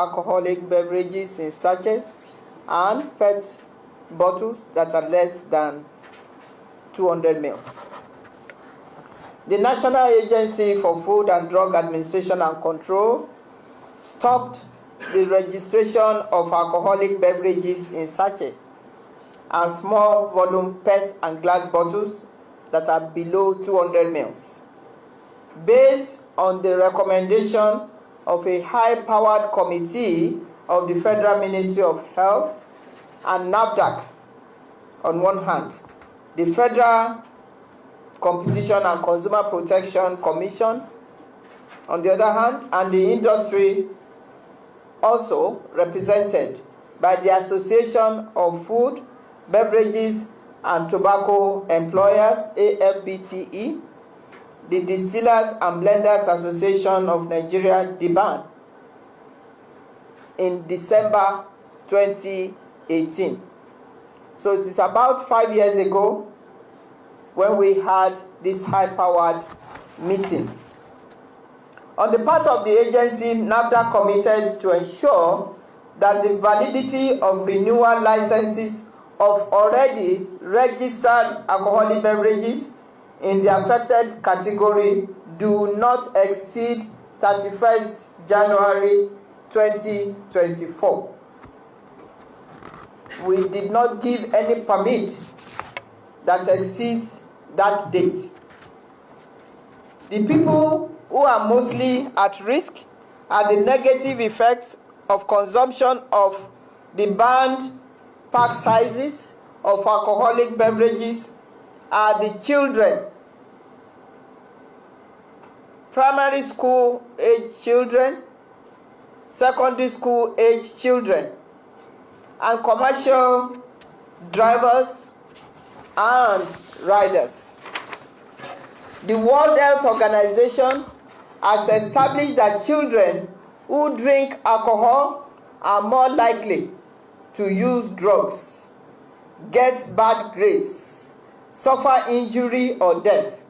alcoholic beverages in sachets and PET bottles that are less than 200 ml. The National Agency for Food and Drug Administration and Control stopped the registration of alcoholic beverages in sachet and small volume PET and glass bottles that are below 200 ml, based on the recommendation of a high-powered committee of the Federal Ministry of Health and NAFDAC on one hand, the Federal Competition and Consumer Protection Commission on the other hand, and the industry also represented by the Association of Food, Beverages and Tobacco Employers, AFBTE, the Distillers and Blenders Association of Nigeria, DBAN, in December 2018. So it is about 5 years ago when we had this high-powered meeting. On the part of the agency, NAFDAC committed to ensure that the validity of renewal licenses of already registered alcoholic beverages in the affected category do not exceed 31st January 2024. We did not give any permit that exceeds that date. The people who are mostly at risk are the negative effects of consumption of the banned pack sizes of alcoholic beverages are the children, primary school age children, secondary school age children, and commercial drivers and riders. The World Health Organization has established that children who drink alcohol are more likely to use drugs, get bad grades, suffer injury or death,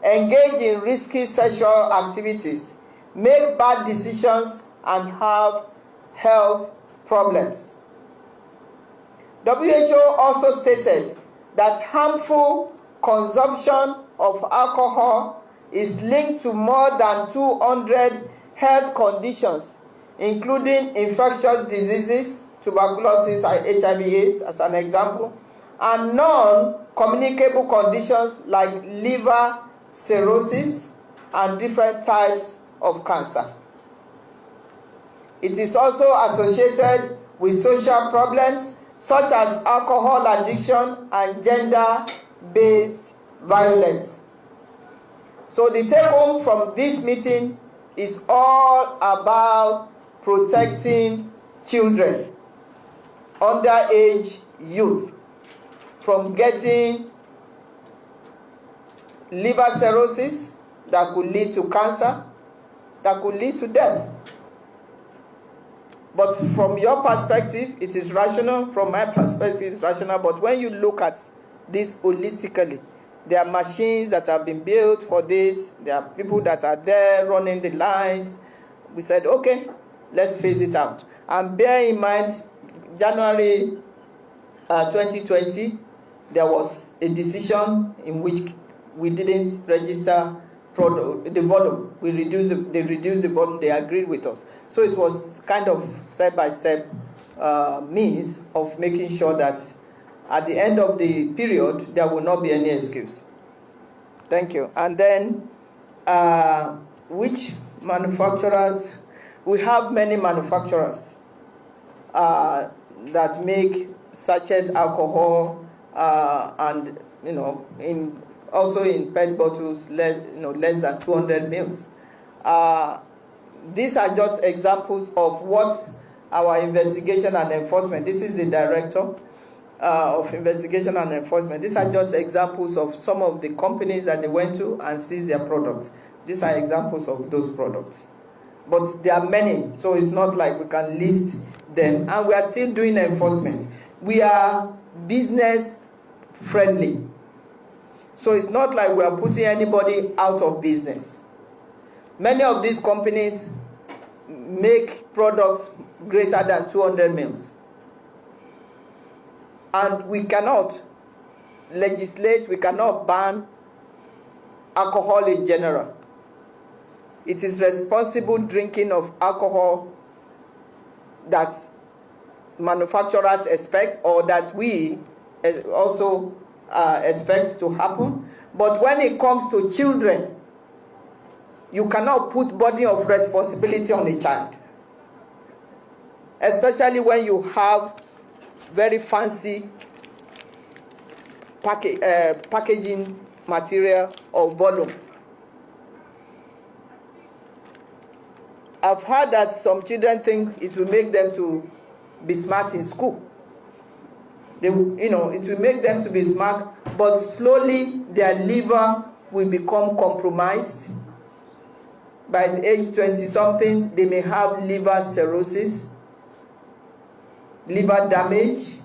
engage in risky sexual activities, make bad decisions, and have health problems. WHO also stated that harmful consumption of alcohol is linked to more than 200 health conditions, including infectious diseases, tuberculosis and HIV/AIDS as an example, and non-communicable conditions like liver cirrhosis and different types of cancer. It is also associated with social problems such as alcohol addiction and gender-based violence. So the take-home from this meeting is all about protecting children, underage youth, from getting liver cirrhosis that could lead to cancer, that could lead to death. But from your perspective, it is rational. From my perspective, it's rational. But when you look at this holistically, there are machines that have been built for this. There are people that are there running the lines. We said, okay, let's phase it out. And bear in mind, January 2020, there was a decision in which we didn't register the volume. They reduced the volume. They agreed with us. So it was kind of step-by-step means of making sure that at the end of the period, there will not be any excuse. Thank you. And then, which manufacturers? We have many manufacturers that make sachet alcohol and also in PET bottles less than 200 ml. These are just examples of what our investigation and enforcement. This is the director of investigation and enforcement. These are just examples of some of the companies that they went to and seized their products. These are examples of those products. But there are many, so it's not like we can list them. And we are still doing enforcement. We are business friendly. So it's not like we are putting anybody out of business. Many of these companies make products greater than 200 mils. And we cannot legislate, we cannot ban alcohol in general. It is responsible drinking of alcohol that manufacturers expect, or that we also expect to happen. But when it comes to children, you cannot put burden of responsibility on a child, especially when you have very fancy packaging material or volume. I've heard that some children think it will make them to be smart in school. It will make them to be smart, but slowly their liver will become compromised. By the age 20-something, they may have liver cirrhosis, liver damage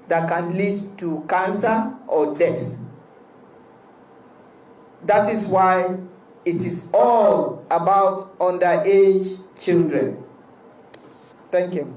that can lead to cancer or death. That is why it is all about underage children. Thank you.